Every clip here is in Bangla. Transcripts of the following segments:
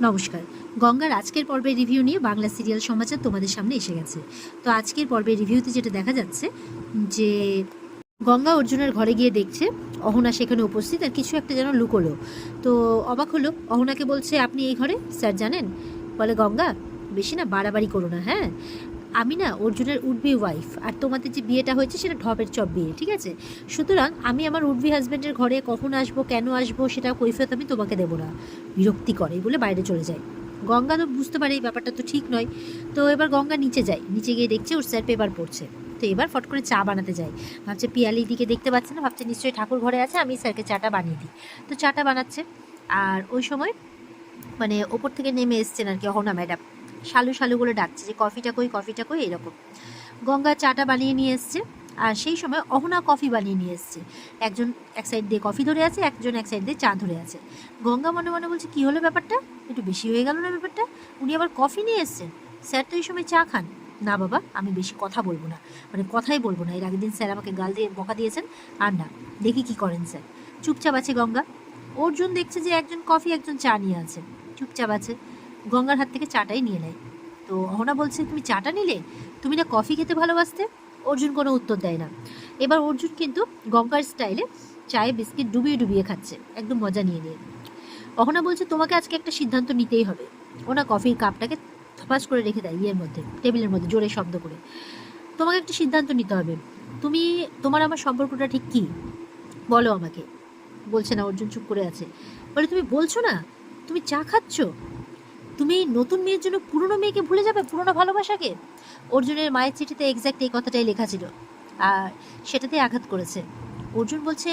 নমস্কার। গঙ্গার আজকের পর্বের রিভিউ নিয়ে বাংলা সিরিয়াল সমাচার তোমাদের সামনে এসে গেছে। তো আজকের পর্বের রিভিউতে যেটা দেখা যাচ্ছে যে গঙ্গা অর্জুনের ঘরে গিয়ে দেখছে অহনা সেখানে উপস্থিত আর কিছু একটা যেন লুকোলো। তো অবাক হলো, অহনাকে বলছে আপনি এই ঘরে? স্যার জানেন? বলে গঙ্গা বেশি না বাড়াবাড়ি করো না, হ্যাঁ? আমি না অর্জুনের উডবি ওয়াইফ, আর তোমাদের যে বিয়েটা হয়েছে সেটা ঢপের চপ বিয়ে, ঠিক আছে? সুতরাং আমি আমার উডবি হাজব্যান্ডের ঘরে কখন আসবো, কেন আসবো, সেটা কৈফিয়ত আমি তোমাকে দেবো না। বিরক্তি করে বলে বাইরে চলে যায়। গঙ্গা তো বুঝতে পারে এই ব্যাপারটা তো ঠিক নয়। তো এবার গঙ্গা নিচে যায়, নিচে গিয়ে দেখছে ওর স্যার পেপার পড়ছে। তো এবার ফট করে চা বানাতে যায়, ভাবছে পিয়ালি দিকে দেখতে পাচ্ছে না, ভাবছে নিশ্চয়ই ঠাকুর ঘরে আছে, আমি স্যারকে চাটা বানিয়ে দিই। তো চাটা বানাচ্ছে, আর ওই সময় মানে ওপর থেকে নেমে এসছেন আর কি অহনা ম্যাডাম, শালু শালু বলে ডাকছে যে কফিটা কই, কফিটা কই, এরকম। গঙ্গা চাটা বানিয়ে নিয়ে এসছে, আর সেই সময় অহনা কফি বানিয়ে নিয়ে এসছে। একজন এক সাইড দিয়ে কফি ধরে আছে, একজন এক সাইড দিয়ে চা ধরে আছে। গঙ্গা মনে মনে বলছে কী হলো ব্যাপারটা, একটু বেশি হয়ে গেল না ব্যাপারটা? উনি আবার কফি নিয়ে এসছেন, স্যার তো এই সময় চা খান। না বাবা, আমি বেশি কথা বলবো না, মানে কথাই বলবো না। এর আগের দিন স্যার আমাকে গাল দিয়ে বকা দিয়েছেন, আর না, দেখি কি করেন স্যার। চুপচাপ আছে গঙ্গা। অর্জুন দেখছে যে একজন কফি একজন চা নিয়ে আছে, চুপচাপ আছে। গঙ্গার হাত থেকে চাটাই নিয়ে নেয়। তো অহনা বলছে তুমি চাটা নিলে, তুমি না কফি খেতে ভালোবাসতে? অর্জুন কোনো উত্তর দেয় না। এবার অর্জুন কিন্তু গঙ্গার স্টাইলে চায়ে বিস্কিট ডুবিয়ে ডুবিয়ে খাচ্ছে, একদম মজা নিয়ে নিয়ে। অহনা বলছে তোমাকে আজকে একটা সিদ্ধান্ত নিতেই হবে। ওনা কফির কাপটাকে থপাস করে রেখে দেয় ইয়ের মধ্যে, টেবিলের মধ্যে, জোরে শব্দ করে। তোমাকে একটা সিদ্ধান্ত নিতে হবে। তুমি, তোমার আমার সম্পর্কটা ঠিক কী বলো আমাকে। বলছে না, অর্জুন চুপ করে আছে। বলে তুমি বলছো না, তুমি চা খাচ্ছ, তুমি নতুন মেয়ের জন্য পুরনো মেয়েকে ভুলে যাবে, পুরনো ভালোবাসাকে। অর্জুনের মায়ের চিঠিতে এক্স্যাক্ট এই কথাটাই লেখা ছিল, আর সেটাতেই আঘাত করেছে। অর্জুন বলছে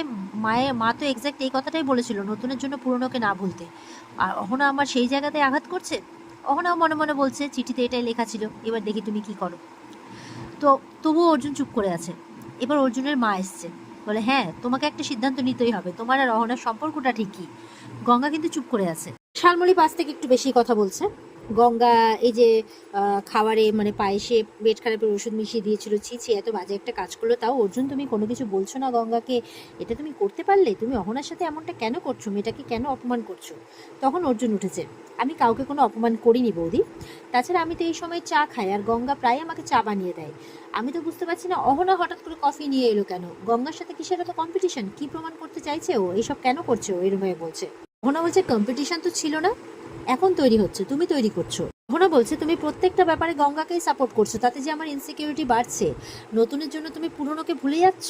মা তো এক্স্যাক্ট এই কথাটাই বলেছিল, নতুনের জন্য পুরনোকে না ভুলতে। আর অহনা আমার সেই জায়গাতে আঘাত করছে। অহনাও মনে মনে বলছে চিঠিতে এটাই লেখা ছিল, এবার দেখি তুমি কি করো। তো তবুও অর্জুন চুপ করে আছে। এবার অর্জুনের মা এসছে, বলে হ্যাঁ তোমাকে একটা সিদ্ধান্ত নিতেই হবে, তোমার আর অহনার সম্পর্কটা ঠিক কি। গঙ্গা কিন্তু চুপ করে আছে। শালমলি পাশ থেকে একটু বেশি কথা বলছে। গঙ্গা এই যে খাবারে মানে পায়েসে পেট খারাপের ওষুধ মিশিয়ে দিয়েছিল, ছি ছি এত বাজে একটা কাজ করলো, তাও অর্জুন তুমি কোনো কিছু বলছো না গঙ্গাকে, এটা তুমি করতে পারলে? তুমি অহনার সাথে এমনটা কেন করছো, মেয়েটাকে কেন অপমান করছো? তখন অর্জুন উঠেছে, আমি কাউকে কোনো অপমান করিনি বৌদি, তাছাড়া আমি তো এই সময় চা খাই আর গঙ্গা প্রায় আমাকে চা বানিয়ে দেয়। আমি তো বুঝতে পারছি না অহনা হঠাৎ করে কফি নিয়ে এলো কেন, গঙ্গার সাথে কিসের এত কম্পিটিশন, কি প্রমাণ করতে চাইছে ও, এইসব কেন করছে ও এরমভাবে বলছে। অহনা বলছে কম্পিটিশন তো ছিল না, এখন তৈরি হচ্ছে, তুমি তৈরি করছো। অহনা বলছে তুমি প্রত্যেকটা ব্যাপারে গঙ্গাকেই সাপোর্ট করছো, তাতে যে আমার ইনসিকিউরিটি বাড়ছে। নতুনের জন্য তুমি পুরনোকে ভুলে যাচ্ছ।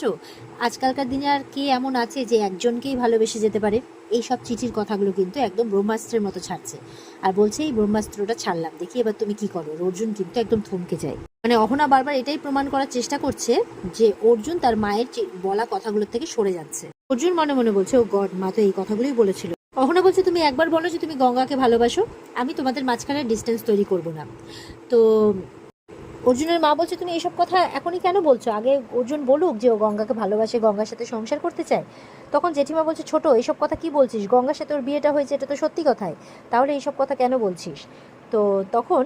আজকালকার দিনে আর কে এমন আছে যে একজনকেই ভালোবেসে যেতে পারে? এই সব চিঠির কথাগুলো কিন্তু একদম ব্রহ্মাস্ত্রের মতো ছাড়ছে, আর বলছে এই ব্রহ্মাস্ত্রটা ছাড়লাম, দেখি এবার তুমি কি করো। অর্জুন কিন্তু একদম থমকে যায়। মানে অহনা বারবার এটাই প্রমাণ করার চেষ্টা করছে যে অর্জুন তার মায়ের বলা কথাগুলোর থেকে সরে যাচ্ছে। অর্জুন মনে মনে বলছে ও গড, মা তো এই কথাগুলোই বলেছিল। অহনা বলছে তুমি একবার বলো যে তুমি গঙ্গাকে ভালোবাসো, আমি তোমাদের মাঝখানে ডিস্টেন্স তৈরি করব না। তো অর্জুনের মা বলছে তুমি এইসব কথা এখনই কেন বলছো, আগে অর্জুন বলুক যে ও গঙ্গাকে ভালোবাসে, গঙ্গার সাথে সংসার করতে চায়। তখন জেঠিমা বলছে ছোট, এইসব কথা কি বলছিস, গঙ্গার সাথে ওর বিয়েটা হয়েছে, এটা তো সত্যি কথাই, তাহলে এইসব কথা কেন বলছিস? তো তখন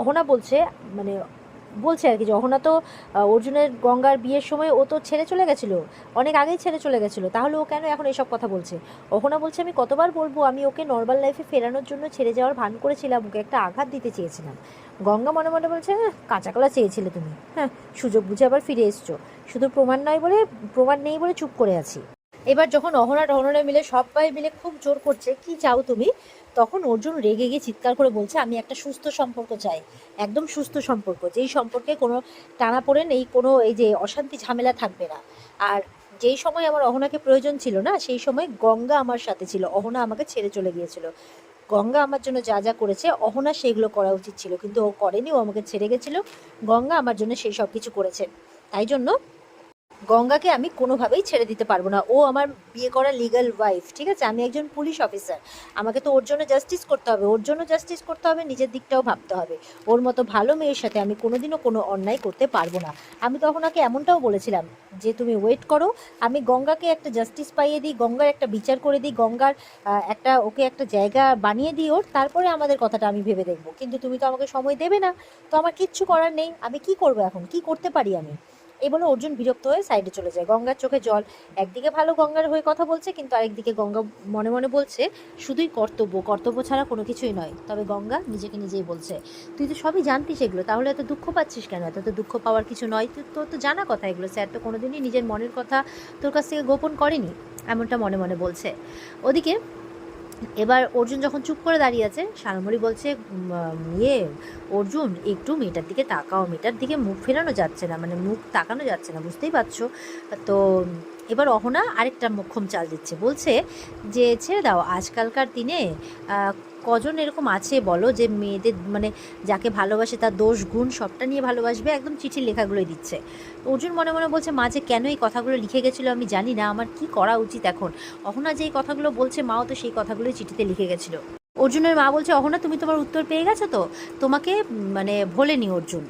অহনা বলছে, মানে বলছে আর কি, যে অহনা তো অর্জুনের গঙ্গার বিয়ের সময় ও তো ছেড়ে চলে গেছিলো, অনেক আগেই ছেড়ে চলে গেছিলো, তাহলে ও কেন এখন এইসব কথা বলছে? অহনা বলছে আমি কতবার বলবো, আমি ওকে নর্মাল লাইফে ফেরানোর জন্য ছেড়ে যাওয়ার ভান করেছিলাম, ওকে একটা আঘাত দিতে চেয়েছিলাম। গঙ্গা মনে মনে বলছে হ্যাঁ কাঁচা কলা চেয়েছিলে তুমি, হ্যাঁ সুযোগ বুঝে আবার ফিরে এসছো, শুধু প্রমাণ নয় বলে, প্রমাণ নেই বলে চুপ করে আছি। এবার যখন অহনা টহনা মিলে সবাই মিলে খুব জোর করছে কি চাও তুমি, তখন অর্জুন রেগে গিয়ে চিৎকার করে বলছে আমি একটা সুস্থ সম্পর্ক চাই, একদম সুস্থ সম্পর্ক, যেই সম্পর্কে কোনো টানাপোড়েন, এই কোনো এই যে অশান্তি ঝামেলা থাকবে না। আর যেই সময় আমার অহনাকে প্রয়োজন ছিল না, সেই সময় গঙ্গা আমার সাথে ছিল, অহনা আমাকে ছেড়ে চলে গিয়েছিল। গঙ্গা আমার জন্য যা যা করেছে অহনা সেগুলো করা উচিত ছিল, কিন্তু ও করেনি, ও আমাকে ছেড়ে গেছিলো। গঙ্গা আমার জন্য সেই সব কিছু করেছে, তাই জন্য গঙ্গাকে আমি কোনোভাবেই ছেড়ে দিতে পারবো না। ও আমার বিয়ে করা লিগ্যাল ওয়াইফ, ঠিক আছে? আমি একজন পুলিশ অফিসার, আমাকে তো ওর জন্য জাস্টিস করতে হবে, ওর জন্য জাস্টিস করতে হবে, নিজের দিকটাও ভাবতে হবে। ওর মতো ভালো মেয়ের সাথে আমি কোনোদিনও কোনো অন্যায় করতে পারবো না। আমি তখন ওকে এমনটাও বলেছিলাম যে তুমি ওয়েট করো, আমি গঙ্গাকে একটা জাস্টিস পাইয়ে দিই, গঙ্গার একটা বিচার করে দিই, গঙ্গার একটা ওকে একটা জায়গা বানিয়ে দিই ওর, তারপরে আমাদের কথাটা আমি ভেবে দেখবো। কিন্তু তুমি তো আমাকে সময় দেবে না, তো আমার কিচ্ছু করার নেই, আমি কি করবো এখন, কি করতে পারি আমি? এই বলে অর্জুন বিরক্ত হয়ে সাইডে চলে যায়। গঙ্গার চোখে জল। একদিকে ভালো গঙ্গার হয়ে কথা বলছে, কিন্তু আরেকদিকে গঙ্গা মনে মনে বলছে শুধুই কর্তব্য, কর্তব্য ছাড়া কোনো কিছুই নয়। তবে গঙ্গা নিজেকে নিজেই বলছে, তুই তো সবই জানতিস এগুলো, তাহলে এত দুঃখ পাচ্ছিস কেন? এত তো দুঃখ পাওয়ার কিছু নয়, তোর তো জানা কথা এগুলো। স্যার তো কোনোদিনই নিজের মনের কথা তোর কাছ থেকে গোপন করেনি, এমনটা মনে মনে বলছে। ওদিকে এবার অর্জুন যখন চুপ করে দাঁড়িয়ে আছে, শালমণি বলছে, অর্জুন একটু মেয়েটার দিকে তাকাও, মেয়েটার দিকে মুখ ফেরানো যাচ্ছে না, মানে মুখ তাকানো যাচ্ছে না, বুঝতেই পারছো তো। এবার অহনা আরেকটা মোক্ষম চাল দিচ্ছে, বলছে যে ছেড়ে দাও, আজকালকার দিনে কজন এরকম আছে বলো যে মেয়েদের মানে যাকে ভালোবাসে তার দোষ গুণ সবটা নিয়ে ভালোবাসবে, একদম চিঠির লেখাগুলোই দিচ্ছে। অর্জুন মনে মনে বলছে, মাঝে কেন এই কথাগুলো লিখে গেছিলো আমি জানি না, আমার কি করা উচিত এখন। অহনা যে এই কথাগুলো বলছে, মাও তো সেই কথাগুলোই চিঠিতে লিখে গেছিলো। অর্জুনের মা বলছে, অহনা তুমি তোমার উত্তর পেয়ে গেছো তো, তোমাকে মানে ভোলেনি অর্জুন।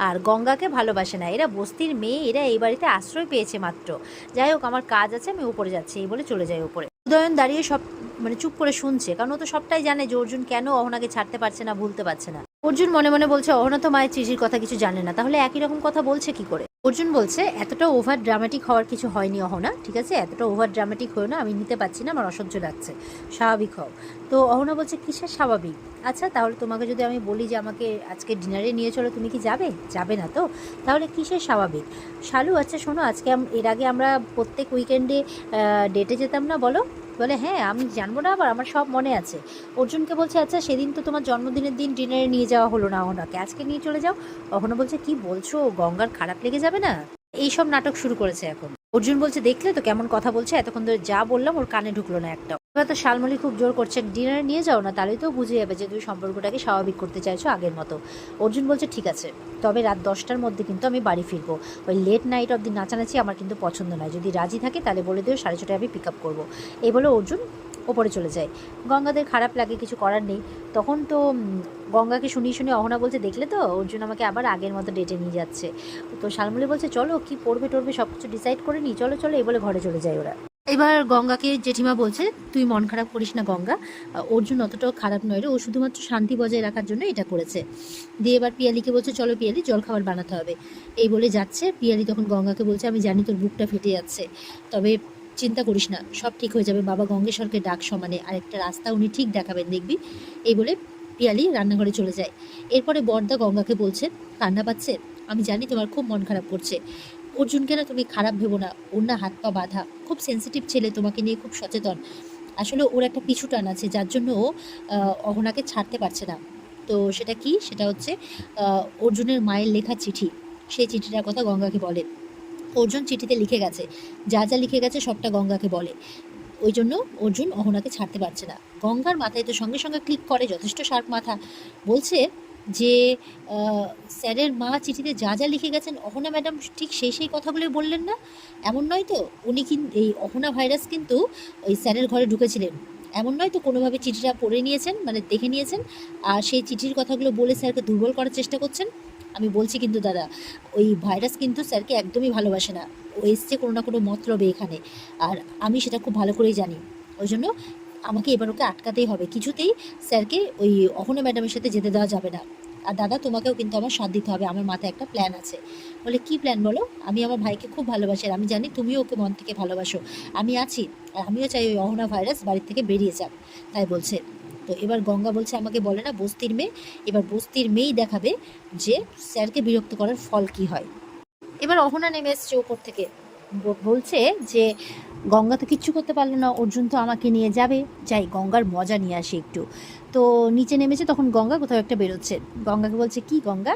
আর গঙ্গাকে ভালোবাসে না, এরা বস্তির মেয়ে, এরা এই বাড়িতে আশ্রয় পেয়েছে মাত্র। যাই হোক, আমার কাজ আছে, আমি উপরে যাচ্ছি, এই বলে চলে যায় উপরে। উদয়ন দাঁড়িয়ে সব মানে চুপ করে শুনছে, কারণ ও তো সবটাই জানে যে অর্জুন কেন অহনাকে ছাড়তে পারছে না, ভুলতে পারছে না। অর্জুন মনে মনে বলছে, অহনা তো মায়ের চিঠির কথা কিছু জানে না, তাহলে একই রকম কথা বলছে কি করে। অর্জুন বলছে, এতটা ওভার ড্রামাটিক হওয়ার কিছু হয়নি অহনা, ঠিক আছে, এতটা ওভার ড্রামাটিক হয়েও না, আমি নিতে পারছি না, আমার অসহ্য লাগছে, স্বাভাবিক হও। তো অহনা বলছে, কিসের স্বাভাবিক? আচ্ছা তাহলে তোমাকে যদি আমি বলি যে আমাকে আজকে ডিনারে নিয়ে চলো, তুমি কি যাবে? যাবে না তো, তাহলে কিসের স্বাভাবিক? শালু, আচ্ছা শোনো, আজকে এর আগে আমরা প্রত্যেক উইকেন্ডে ডেটে যেতাম না, বলো? বলে, হ্যাঁ আমি জানবো না আবার, আমার সব মনে আছে। অর্জুনকে বলছে, আচ্ছা সেদিন তো তোমার জন্মদিনের দিন ডিনারে নিয়ে যাওয়া হলো না অহনাকে, আজকে নিয়ে চলে যাও। অহনা বলছে, কি বলছো, গঙ্গার খারাপ লেগে যাবে না? এইসব নাটক শুরু করেছে এখন। অর্জুন বলছে, দেখলে তো কেমন কথা বলছে, এতক্ষণ ধরে যা বললাম ওর কানে ঢুকলো না একটা। এবার তো শালমলি খুব জোর করছে, ডিনারে নিয়ে যাও না, তাহলেই তো বুঝে যাবে যে তুমি সম্পর্কটাকে স্বাভাবিক করতে চাইছো আগের মতো। অর্জুন বলছে, ঠিক আছে, তবে রাত 10টার মধ্যে কিন্তু আমি বাড়ি ফিরবো, ওই লেট নাইট অব দি নাচানাচি আমার কিন্তু পছন্দ নয়, যদি রাজি থাকে তাহলে বলে দিও 6:30টায় আমি পিক আপ করবো। এই বলে অর্জুন ওপরে চলে যায়। গঙ্গাদের খারাপ লাগে, কিছু করার নেই। তখন তো গঙ্গাকে শুনিয়ে শুনিয়ে অহনা বলছে, দেখলে তো অর্জুন আমাকে আবার আগের মতো ডেটে নিয়ে যাচ্ছে। তো শালমলি বলছে, চলো কি পড়বে টরবে সব কিছু ডিসাইড করে নিই, চলো চলো, এই বলে ঘরে চলে যায় ওরা। এবার গঙ্গাকে জেঠিমা বলছে, তুই মন খারাপ করিস না গঙ্গা, অর্জুন অতটাও খারাপ নয় রে, ও শুধুমাত্র শান্তি বজায় রাখার জন্য এটা করেছে। দিয়ে এবার পিয়ালিকে বলছে, চলো পিয়ালি, জলখাবার বানাতে হবে। এই বলে যাচ্ছে। পিয়ালি তখন গঙ্গাকে বলছে, আমি জানি তোর বুকটা ফেটে যাচ্ছে, তবে চিন্তা করিস না, সব ঠিক হয়ে যাবে, বাবা গঙ্গেশ্বরকে ডাক সমানে, আর একটা রাস্তা উনি ঠিক দেখাবেন, দেখবি। এই বলে পিয়ালি রান্নাঘরে চলে যায়। এরপরে বড়দা গঙ্গাকে বলছে, কান্না পাচ্ছে, আমি জানি তোমার খুব মন খারাপ করছে, অর্জুনকে না তুমি খারাপ ভেবো না, ওর না হাত পা বাঁধা, খুব সেন্সিটিভ ছেলে, তোমাকে নিয়ে খুব সচেতন, আসলে ওর একটা পিছু টান আছে, যার জন্য ও অহনাকে ছাড়তে পারছে না। তো সেটা কি, সেটা হচ্ছে অর্জুনের মায়ের লেখা চিঠি, সেই চিঠিটার কথা গঙ্গাকে বলে। অর্জুন চিঠিতে লিখে গেছে, যা যা লিখে গেছে সবটা গঙ্গাকে বলে, ওই জন্য অর্জুন অহনাকে ছাড়তে পারছে না। গঙ্গার মাথায় তো সঙ্গে সঙ্গে ক্লিক করে, যথেষ্ট শার্প মাথা। বলছে যে স্যারের মা চিঠিতে যা যা লিখে গেছেন অহনা ম্যাডাম ঠিক সেই কথাগুলো বললেন না? এমন নয় তো উনি কিন্তু এই অহনা ভাইরাস কিন্তু ওই স্যারের ঘরে ঢুকেছিলেন, এমন নয় তো কোনোভাবে চিঠিটা পড়ে নিয়েছেন, মানে দেখে নিয়েছেন, আর সেই চিঠির কথাগুলো বলে স্যারকে দুর্বল করার চেষ্টা করছেন? আমি বলছি কিন্তু দাদা, ওই ভাইরাস কিন্তু স্যারকে একদমই ভালোবাসে না, ও এসছে কোনো না কোনো মতলবে এখানে, আর আমি সেটা খুব ভালো করেই জানি। ওই জন্য আমাকে এবার ওকে আটকাতেই হবে, কিছুতেই স্যারকে ওই অহনা ম্যাডামের সাথে যেতে দেওয়া যাবে না। আর দাদা তোমাকেও কিন্তু আমার সাথ দিতে হবে, আমার মাথায় একটা প্ল্যান আছে। বলে, কি প্ল্যান বলো? আমি আমার ভাইকে খুব ভালোবাসি, আর আমি জানি তুমিও ওকে মন থেকে ভালোবাসো, আমি আছি, আর আমিও চাই ওই অহনা ভাইরাস বাড়ির থেকে বেরিয়ে যাক, তাই বলছে। তো এবার গঙ্গা বলছে, আমাকে বলে না বস্তির মেয়ে, এবার বস্তির মেয়েই দেখাবে যে স্যারকে বিরক্ত করার ফল কি হয়। এবার অহনা নেমে এসছে ওপর থেকে, বলছে যে গঙ্গা তো কিচ্ছু করতে পারলো না, অর্জুন তো আমাকে নিয়ে যাবে, যাই গঙ্গার মজা নিয়ে আসি একটু। তো নিচে নেমেছে, তখন গঙ্গা কোথাও একটা বেরোচ্ছে। গঙ্গাকে বলছে, কি গঙ্গা,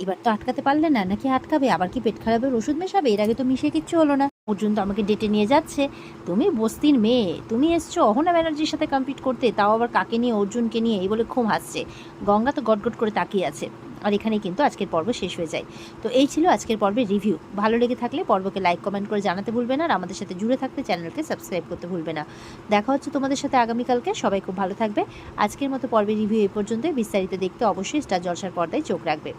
এবার তো আটকাতে পারলে না, নাকি আটকাবে? আবার কি পেট খারাপের ওষুধ মেশাবে? এর আগে তো মিশে কিচ্ছু হলো না, অর্জুন তো আমাকে ডেটে নিয়ে যাচ্ছে, তুমি বস্তির মেয়ে, তুমি এসছো অহনা ব্যানার্জির সাথে কম্পিট করতে, তাও আবার কাকে নিয়ে? অর্জুনকে নিয়ে। এই বলে খুব হাসছে। গঙ্গা তো গটগট করে তাকিয়ে আছে। আর এখানেই কিন্তু আজকের পর্ব শেষ হয়ে যায়। তো এই ছিল আজকের পর্বের রিভিউ। ভালো লেগে থাকলে পর্বকে লাইক কমেন্ট করে জানাতে ভুলবে না, আর আমাদের সাথে জুড়ে থাকতে চ্যানেলকে সাবস্ক্রাইব করতে ভুলবে না। দেখা হচ্ছে তোমাদের সাথে আগামীকালকে। সবাই খুব ভালো থাকবে। আজকের মতো পর্বের রিভিউ এই পর্যন্তই। বিস্তারিত দেখতে অবশ্যই স্টার জলসার পর্দায় চোখ রাখবে।